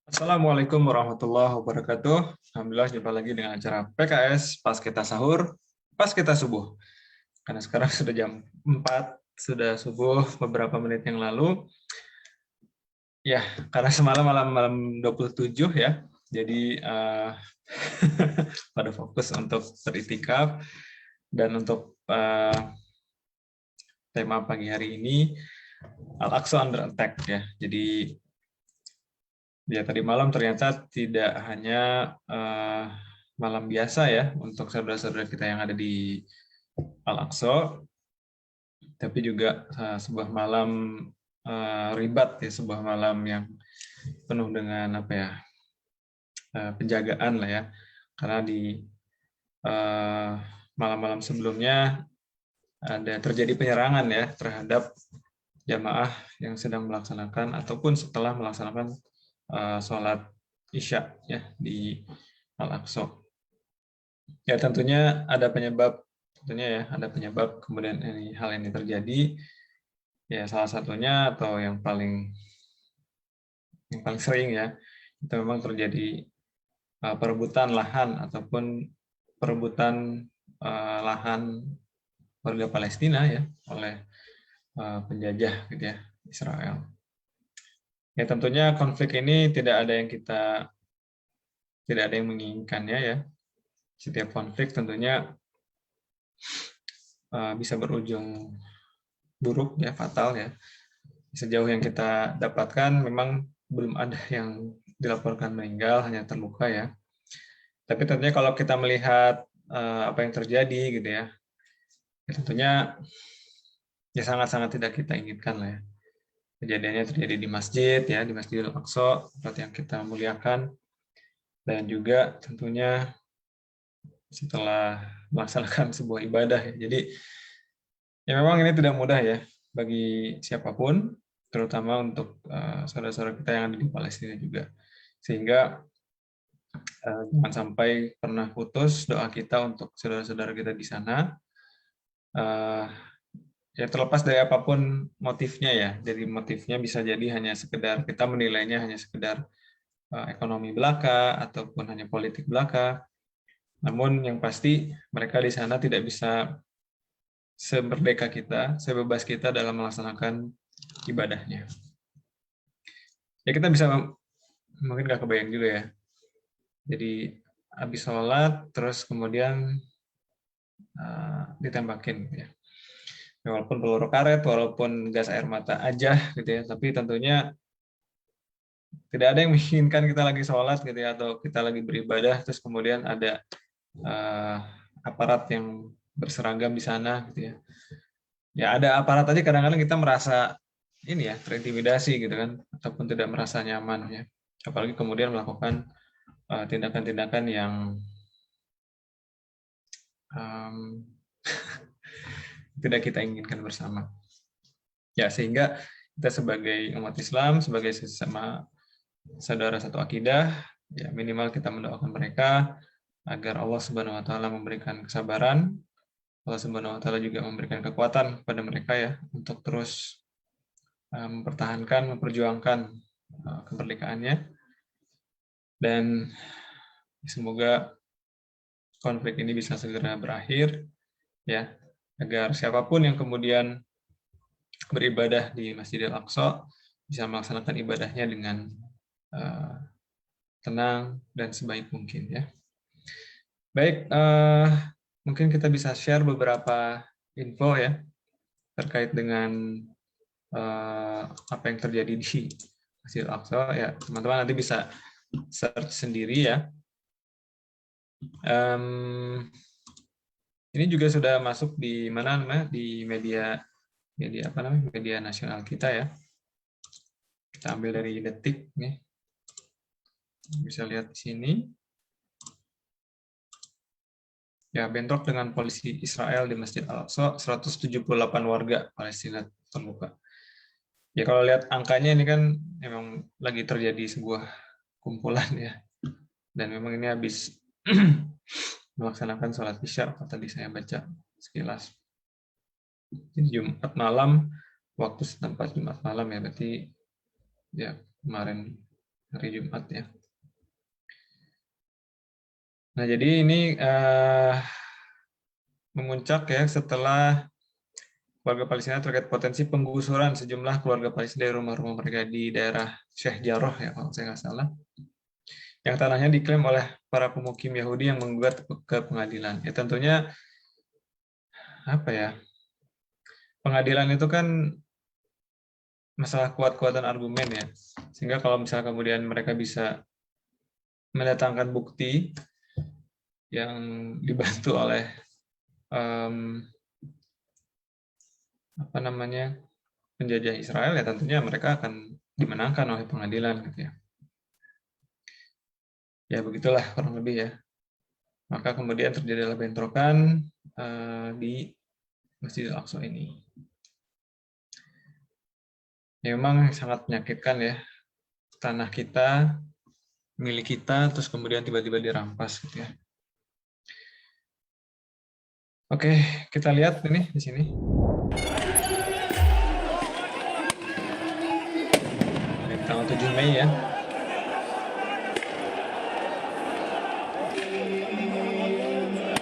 Assalamualaikum warahmatullahi wabarakatuh. Alhamdulillah jumpa lagi dengan acara PKS pas kita sahur, pas kita subuh. Karena sekarang sudah jam 4, sudah subuh beberapa menit yang lalu. Ya, karena semalam malam 27 ya. Jadi pada fokus untuk beritikaf dan untuk tema pagi hari ini Al-Aqsa Under Attack ya. Jadi ya tadi malam ternyata tidak hanya malam biasa ya untuk saudara-saudara kita yang ada di Al-Aqsa, tapi juga sebuah malam ribat ya, sebuah malam yang penuh dengan apa ya, penjagaan lah ya, karena di malam-malam sebelumnya ada terjadi penyerangan ya terhadap jamaah yang sedang melaksanakan ataupun setelah melaksanakan sholat Isya ya di Al-Aqsa. Ya tentunya ada penyebab, kemudian hal ini terjadi. Ya salah satunya atau yang paling sering ya, itu memang terjadi perebutan lahan ataupun perebutan lahan warga Palestina ya oleh penjajah gitu ya, Israel. Ya tentunya konflik ini tidak ada yang menginginkannya ya. Setiap konflik tentunya bisa berujung buruk ya, fatal ya. Sejauh yang kita dapatkan memang belum ada yang dilaporkan meninggal, hanya terluka ya. Tapi tentunya kalau kita melihat apa yang terjadi gitu ya, tentunya ya sangat-sangat tidak kita inginkan lah ya. Kejadiannya terjadi di masjid ya, di Masjidil Aqsa, tempat yang kita muliakan, dan juga tentunya setelah melaksanakan sebuah ibadah ya. Jadi ya memang ini tidak mudah ya bagi siapapun, terutama untuk saudara-saudara kita yang ada di Palestina juga. Sehingga jangan sampai pernah putus doa kita untuk saudara-saudara kita di sana. Ya terlepas dari apapun motifnya ya. Jadi motifnya bisa jadi hanya sekedar kita menilainya hanya sekedar ekonomi belaka ataupun hanya politik belaka. Namun yang pasti mereka di sana tidak bisa semerdeka kita, sebebas kita dalam melaksanakan ibadahnya. Ya kita bisa, mungkin nggak kebayang juga ya. Jadi habis sholat terus kemudian ditembakin ya. Walaupun peluru karet, walaupun gas air mata aja gitu ya, tapi tentunya tidak ada yang menginginkan kita lagi sholat gitu ya, atau kita lagi beribadah terus kemudian ada aparat yang berseragam di sana gitu ya. Ya ada aparat aja kadang-kadang kita merasa ini ya, terintimidasi gitu kan, ataupun tidak merasa nyaman ya. Apalagi kemudian melakukan tindakan-tindakan yang tidak kita inginkan bersama. Ya sehingga kita sebagai umat Islam, sebagai sesama saudara satu akidah, ya minimal kita mendoakan mereka agar Allah Subhanahu wa taala memberikan kesabaran, Allah Subhanahu wa taala juga memberikan kekuatan kepada mereka ya untuk terus mempertahankan, memperjuangkan kemerdekaannya, dan semoga konflik ini bisa segera berakhir ya, agar siapapun yang kemudian beribadah di Masjidil Aqsa bisa melaksanakan ibadahnya dengan tenang dan sebaik mungkin ya. Baik, mungkin kita bisa share beberapa info ya terkait dengan apa yang terjadi di Masjidil Aqsa ya. Teman-teman nanti bisa search sendiri ya. Ini juga sudah masuk di mana namanya, di media apa namanya, media nasional kita ya. Kita ambil dari Detik nih, bisa lihat di sini. Ya, bentrok dengan polisi Israel di Masjid Al-Aqsa, 178 warga Palestina terluka. Ya kalau lihat angkanya ini kan memang lagi terjadi sebuah kumpulan ya. Dan memang ini habis melaksanakan sholat Isya, tadi saya baca sekilas. Jadi Jumat malam, waktu setempat Jumat malam ya, berarti ya kemarin hari Jumat ya. Nah, jadi ini memuncak ya setelah keluarga Palestina terkait potensi penggusuran sejumlah keluarga Palestina dari rumah-rumah mereka di daerah Sheikh Jarrah ya kalau saya nggak salah, yang tanahnya diklaim oleh para pemukim Yahudi yang menggugat ke pengadilan. Ya tentunya apa ya, pengadilan itu kan masalah kuat-kuatan argumen ya, sehingga kalau misalnya kemudian mereka bisa mendatangkan bukti yang dibantu oleh apa namanya penjajah Israel, ya tentunya mereka akan dimenangkan oleh pengadilan gitu ya. Ya begitulah kurang lebih ya. Maka kemudian terjadilah bentrokan di Masjidil Aqsa ini. Ya, memang sangat menyakitkan ya, tanah kita, milik kita, terus kemudian tiba-tiba dirampas gitu ya. Oke, kita lihat ini di sini. Ini tanggal 7 Mei ya.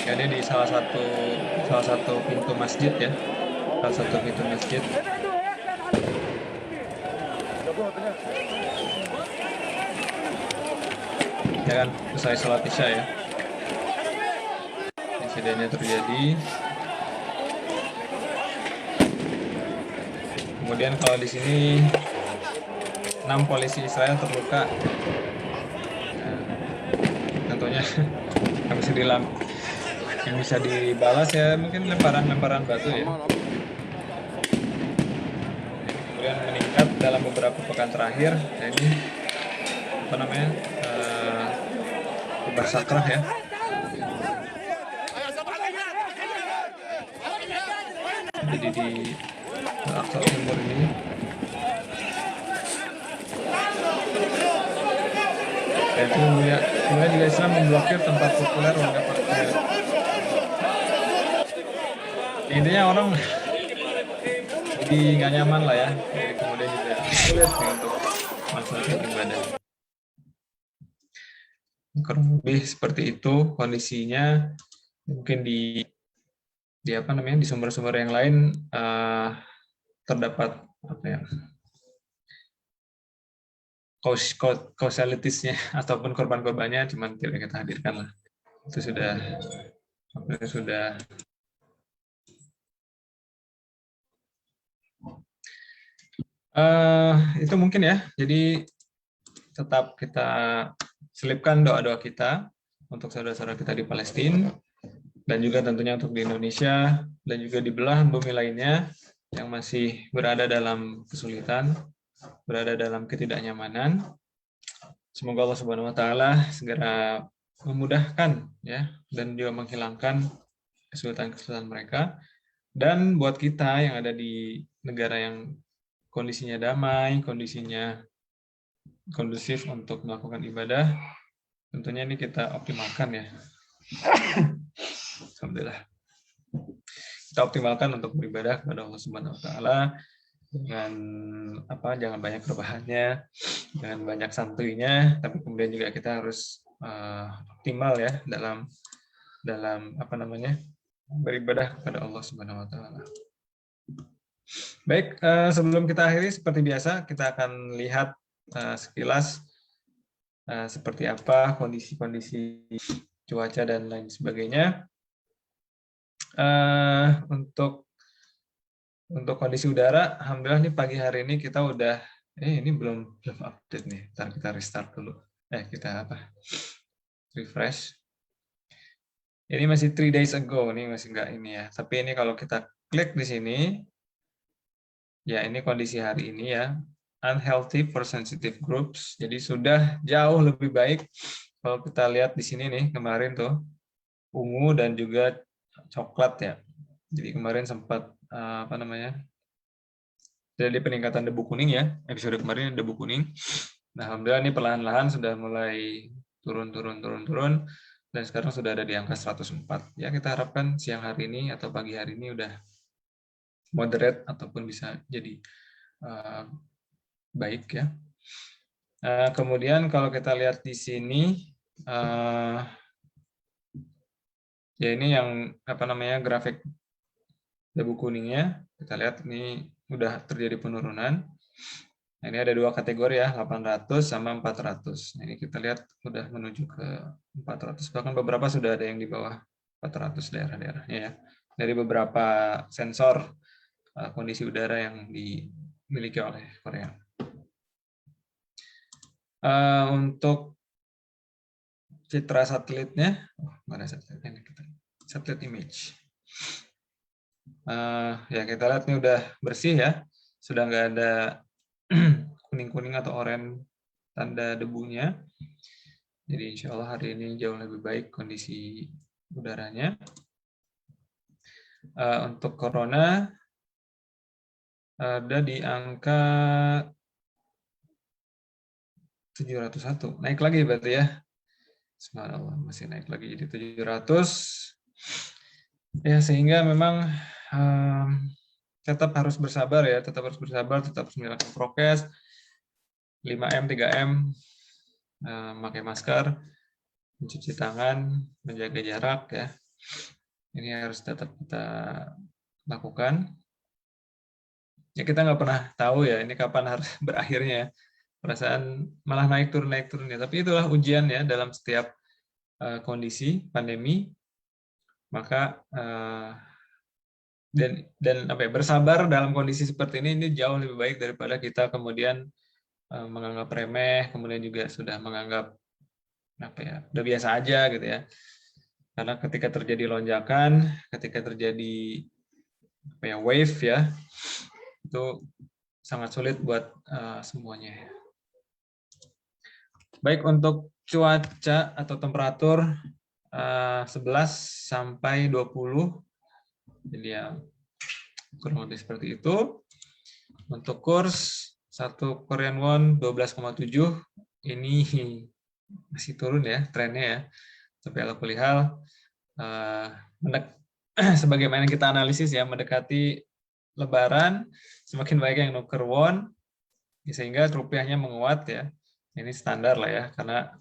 Ya, ini di salah satu pintu masjid ya. Salah satu pintu masjid. Ya kan, selesai sholat isya ya. Insidennya terjadi. Kemudian kalau di sini 6 polisi Israel terluka. Nah, tentunya yang bisa dibalas ya mungkin lemparan batu ya. Kemudian meningkat dalam beberapa pekan terakhir. Nah, ini apa namanya? Kubah Sakrah ya. Jadi di Al-Aqsa Timur ini. Dan kemudian juga Islam memblokir tempat populer warga Palestina. Intinya orang jadi nggak nyaman lah ya. Jadi kemudian juga sulit untuk melaksanakan ibadah. Kurang lebih seperti itu kondisinya. Mungkin di apa namanya di sumber-sumber yang lain terdapat apa ya, kausalitasnya ataupun korban-korbannya, cuman tidak kita hadirkan lah. Itu sudah itu mungkin ya. Jadi tetap kita selipkan doa-doa kita untuk saudara-saudara kita di Palestina, dan juga tentunya untuk di Indonesia dan juga di belahan bumi lainnya yang masih berada dalam kesulitan, berada dalam ketidaknyamanan. Semoga Allah Subhanahu wa taala segera memudahkan ya dan juga menghilangkan kesulitan-kesulitan mereka. Dan buat kita yang ada di negara yang kondisinya damai, kondisinya kondusif untuk melakukan ibadah, tentunya ini kita optimalkan ya. Alhamdulillah. Kita optimalkan untuk beribadah kepada Allah Subhanahu wa taala dengan jangan banyak rebahannya, jangan banyak santuinya, tapi kemudian juga kita harus optimal ya dalam beribadah kepada Allah Subhanahu wa taala. Baik, sebelum kita akhiri seperti biasa kita akan lihat sekilas seperti apa kondisi cuaca dan lain sebagainya. Untuk kondisi udara, alhamdulillah nih pagi hari ini kita udah ini belum update nih. Ntar kita restart dulu. Kita refresh. Ini masih 3 days ago nih, masih enggak ini ya. Tapi ini kalau kita klik di sini, ya ini kondisi hari ini ya. Unhealthy for sensitive groups. Jadi sudah jauh lebih baik. Kalau kita lihat di sini nih kemarin tuh ungu dan juga coklat ya. Jadi kemarin sempat jadi peningkatan debu kuning ya. Episode kemarin debu kuning. Nah, alhamdulillah ini perlahan-lahan sudah mulai turun dan sekarang sudah ada di angka 104. Ya, kita harapkan siang hari ini atau pagi hari ini udah moderate ataupun bisa jadi baik ya. Kemudian kalau kita lihat di sini, ya ini yang grafik debu kuningnya. Kita lihat ini udah terjadi penurunan. Nah, ini ada dua kategori ya, 800 sama 400. Nah, ini kita lihat sudah menuju ke 400, bahkan beberapa sudah ada yang di bawah 400 daerah-daerahnya ya. Dari beberapa sensor kondisi udara yang dimiliki oleh Korea. Untuk citra satelitnya, mana satelitnya? Satelit image. Ya kita lihat ini udah bersih ya, sudah nggak ada kuning-kuning atau oranye tanda debunya. Jadi insya Allah hari ini jauh lebih baik kondisi udaranya. Untuk corona ada di angka 701, naik lagi berarti ya. Subhanallah, masih naik lagi jadi 700. Ya sehingga memang tetap harus bersabar ya, tetap harus menjalankan prokes, 5M, 3M, memakai masker, mencuci tangan, menjaga jarak ya. Ini harus tetap kita lakukan. Ya kita nggak pernah tahu ya ini kapan harus berakhirnya. Perasaan malah naik turun ya. Tapi itulah ujian ya dalam setiap kondisi pandemi. Maka bersabar dalam kondisi seperti ini jauh lebih baik daripada kita kemudian menganggap remeh, kemudian juga sudah menganggap udah biasa aja gitu ya. Karena ketika terjadi lonjakan, ketika terjadi wave ya, itu sangat sulit buat semuanya. Baik, untuk cuaca atau temperatur 11 sampai 20. Jadi ya kurang lebih seperti itu. Untuk kurs 1 Korean won 12,7 ini masih turun ya trennya ya. Tapi ala kulli hal sebagaimana kita analisis ya, mendekati Lebaran semakin banyak yang nuker won sehingga rupiahnya menguat ya. Ini standar lah ya, karena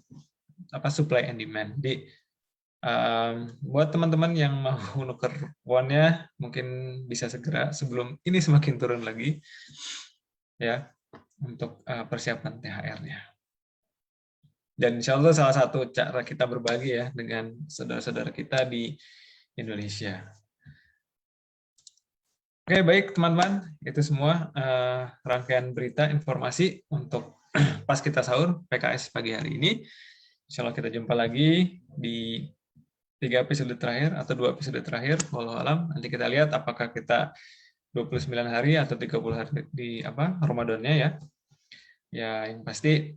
supply and demand. Jadi buat teman-teman yang mau nuker wonnya mungkin bisa segera sebelum ini semakin turun lagi ya, untuk persiapan THR-nya. Dan insya Allah salah satu cara kita berbagi ya dengan saudara-saudara kita di Indonesia. Oke, baik teman-teman, itu semua rangkaian berita informasi untuk pas kita sahur PKS pagi hari ini. Insya Allah kita jumpa lagi di 3 episode terakhir atau 2 episode terakhir. Wallahu alam. Nanti kita lihat apakah kita 29 hari atau 30 hari di Ramadannya ya. Ya, yang pasti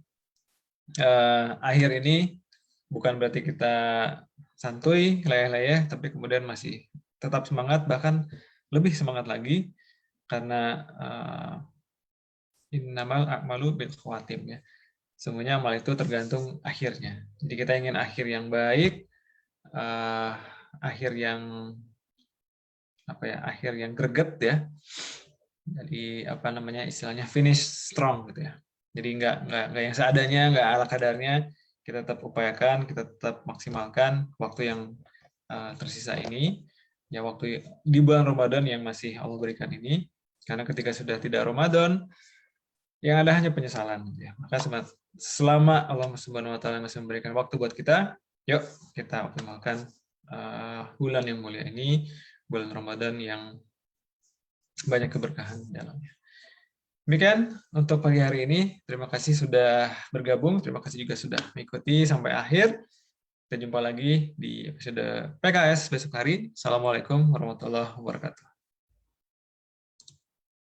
akhir ini bukan berarti kita santuy, leyeh-leyeh, tapi kemudian masih tetap semangat, bahkan lebih semangat lagi, karena innamal a'malu bil khawatim ya. Semuanya amal itu tergantung akhirnya. Jadi kita ingin akhir yang baik, akhir yang akhir yang greget ya. Jadi istilahnya finish strong gitu ya. Jadi nggak yang seadanya, nggak ala kadarnya. Kita tetap upayakan, kita tetap maksimalkan waktu yang tersisa ini. Ya, waktu di bulan Ramadan yang masih Allah berikan ini. Karena ketika sudah tidak Ramadan, yang ada hanya penyesalan. Ya. Maka selama Allah Subhanahu Wa Taala masih memberikan waktu buat kita, yuk kita optimalkan bulan yang mulia ini, bulan Ramadan yang banyak keberkahan di dalamnya. Demikian untuk pagi hari ini. Terima kasih sudah bergabung. Terima kasih juga sudah mengikuti sampai akhir. Kita jumpa lagi di episode PKS besok hari. Assalamualaikum warahmatullahi wabarakatuh.